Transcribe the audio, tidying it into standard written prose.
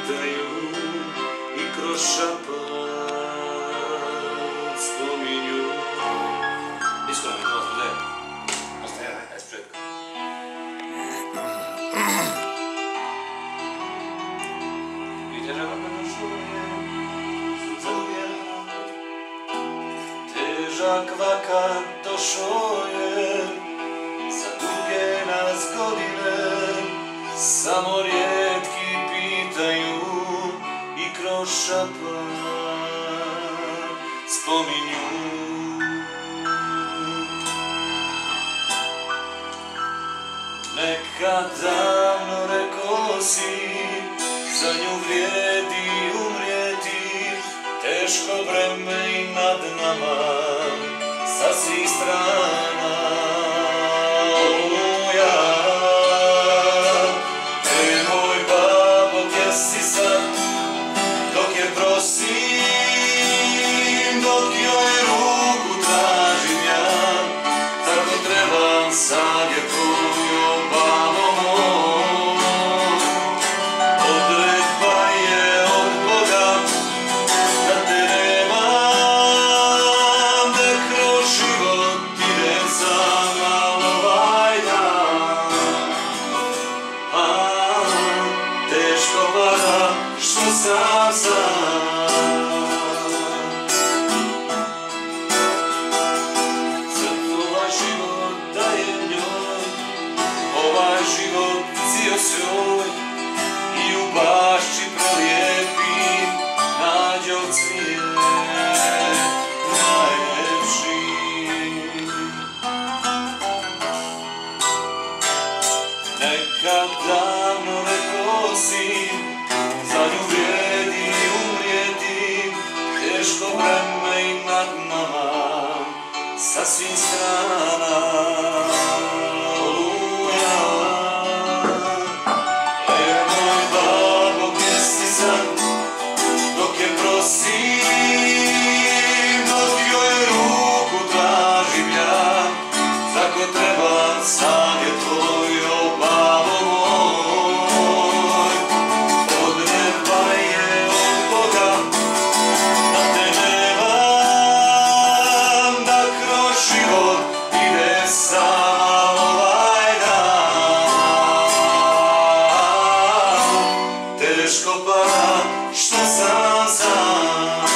pitaju i kroz šapat spominju. Disko nam je to ostaje. Ostaje, ajde s početka. Težak vakat došao je, za duge nas godine, samo rijetki pitaju i kroz šapat spominju. Nekad davno rekao si, za nju vrijedi umrijeti, teško breme i nad nama, sa svih strana. Oluja, moj babo, gdje si sad, dok je prosim, dok joj ruku tražim ja, tako trebam savjetuju, babo moj. Odredba je od Boga, da te nemam, da kroz život idem sam, al ovaj dan teško pada što sam sam. Sad ovaj život dajem njoj, ovaj život cijel svoj, i u bašči prolijepim nađo cvijet najljepši. Nekad davno rekao si, za nju vrijedi umrijeti, teško breme i nad nama, sa svih strana. Oluja, moj babo, gdje si sad, dok je prosim, dok joj ruku tražim ja, tako trebam savjet tvoj, o babo moj. Odredba je od Boga, da te nemam, da kroz život ide sam ovaj dan. Teško pada što sam sam.